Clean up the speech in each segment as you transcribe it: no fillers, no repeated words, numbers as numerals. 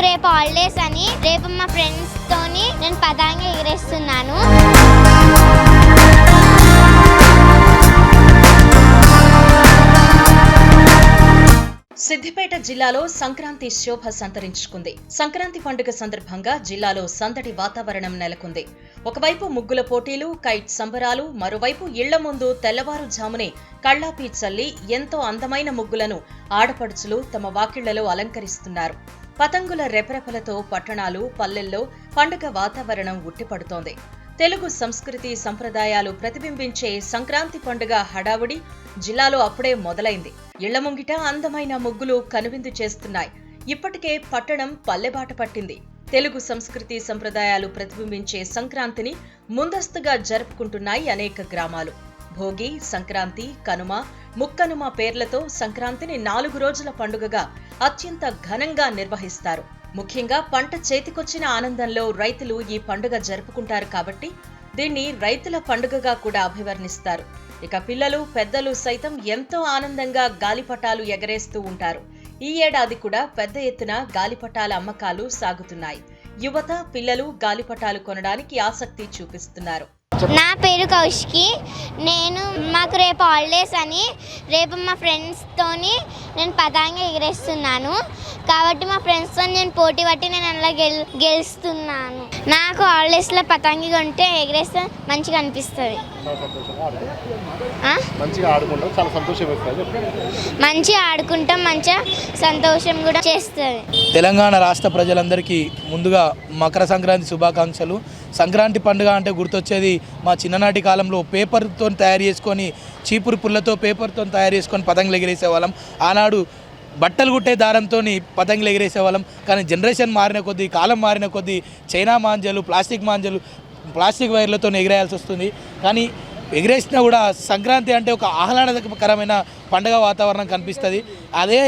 రేపు హాలిడేస్ అని రేపు మా ఫ్రెండ్స్ తోని నేను పతంగి ఎగరేస్తున్నాను. సిద్దిపేట జిల్లాలో సంక్రాంతి శోభ సంతరించుకుంది. సంక్రాంతి పండుగ సందర్భంగా జిల్లాలో సందడి వాతావరణం నెలకొంది. ఒకవైపు ముగ్గుల పోటీలు, కైట్ సంబరాలు, మరోవైపు ఇళ్ల ముందు తెల్లవారుజామునే కళ్లాపి చల్లి ఎంతో అందమైన ముగ్గులను ఆడపడుచులు తమ వాకిళ్లలో అలంకరిస్తున్నారు. పతంగుల రెపరెపలతో పట్టణాలు, పల్లెల్లో పండుగ వాతావరణం ఉట్టిపడుతోంది. తెలుగు సంస్కృతి సంప్రదాయాలు ప్రతిబింబించే సంక్రాంతి పండుగ హడావుడి జిల్లాలో అప్పుడే మొదలైంది. ఇళ్ల ముంగిట అందమైన ముగ్గులు కనువిందు చేస్తున్నాయి. ఇప్పటికే పట్టణం పల్లెబాట పట్టింది. తెలుగు సంస్కృతి సంప్రదాయాలు ప్రతిబింబించే సంక్రాంతిని ముందస్తుగా జరుపుకుంటున్నాయి అనేక గ్రామాలు. భోగి, సంక్రాంతి, కనుమ, ముక్కనుమ పేర్లతో సంక్రాంతిని 4 రోజుల పండుగగా అత్యంత ఘనంగా నిర్వహిస్తారు. ముఖ్యంగా పంట చేతికొచ్చిన ఆనందంలో రైతులు ఈ పండుగ జరుపుకుంటారు కాబట్టి దీన్ని రైతుల పండుగగా కూడా అభివర్ణిస్తారు. ఇక పిల్లలు, పెద్దలు సైతం ఎంతో ఆనందంగా గాలిపటాలు ఎగరేస్తూ ఉంటారు. ఈ ఏడాది కూడా పెద్ద ఎత్తున గాలిపటాల అమ్మకాలు సాగుతున్నాయి. యువత, పిల్లలు గాలిపటాలు కొనడానికి ఆసక్తి చూపిస్తున్నారు. నా పేరు కౌశికి. మాకు రేపు హాలిడేస్ అని రేపు మా ఫ్రెండ్స్ తోని నేను పతంగి ఎగరేస్తున్నాను. కాబట్టి మా ఫ్రెండ్స్తో నేను పోటీ పట్టి నేను అలా గెలుస్తున్నాను. నాకు హాలిడేస్లో పతంగి కొంటే ఎగరేస్తే మంచిగా అనిపిస్తుంది. మంచిగా ఆడుకుంటాం, మంచిగా సంతోషం కూడా చేస్తుంది. తెలంగాణ రాష్ట్ర ప్రజలందరికీ ముందుగా మకర సంక్రాంతి శుభాకాంక్షలు. సంక్రాంతి పండుగ అంటే గుర్తొచ్చేది మా చిన్ననాటి కాలంలో పేపర్తో తయారు చేసుకొని, చీపురు పుల్లతో పేపర్తో తయారు చేసుకొని పతంగులు ఎగిరేసేవాళ్ళం. ఆనాడు బట్టలు కుట్టే దారంతో పతంగులు ఎగిరేసేవాళ్ళం. కానీ జనరేషన్ మారిన కొద్దీ, కాలం మారిన కొద్దీ చైనా మాంజలు, ప్లాస్టిక్ వైర్లతో ఎగిరేయాల్సి వస్తుంది. కానీ ఎగిరేసినా కూడా సంక్రాంతి అంటే ఒక ఆహ్లాదకరమైన పండగ వాతావరణం కనిపిస్తుంది. అదే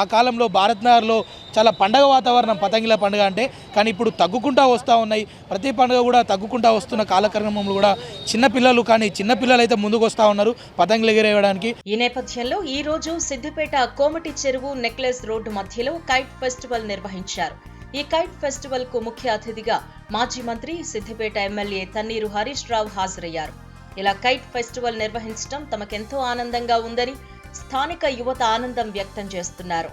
ఆ కాలంలో భారత్నగర్లో చాలా పండగ వాతావరణం పతంగిల పండుగ అంటే. కానీ ఇప్పుడు తగ్గుకుంటూ వస్తూ ఉన్నాయి. ప్రతి పండుగ కూడా తగ్గుకుంటూ వస్తున్న కాలక్రమంలో కూడా చిన్నపిల్లలు అయితే ముందుకు వస్తూ ఉన్నారు పతంగులు ఎగిరేయడానికి. ఈ నేపథ్యంలో ఈ రోజు సిద్దిపేట కోమటి చెరువు నెక్లెస్ రోడ్డు మధ్యలో కైట్ ఫెస్టివల్ నిర్వహించారు. ఈ కైట్ ఫెస్టివల్ కు ముఖ్య అతిథిగా మాజీ మంత్రి, సిద్దిపేట ఎమ్మెల్యే తన్నీరు హరీష్ రావు హాజరయ్యారు. ఇలా కైట్ ఫెస్టివల్ నిర్వహించడం తమకెంతో ఆనందంగా ఉందని స్థానిక యువత ఆనందం వ్యక్తం చేస్తున్నారు.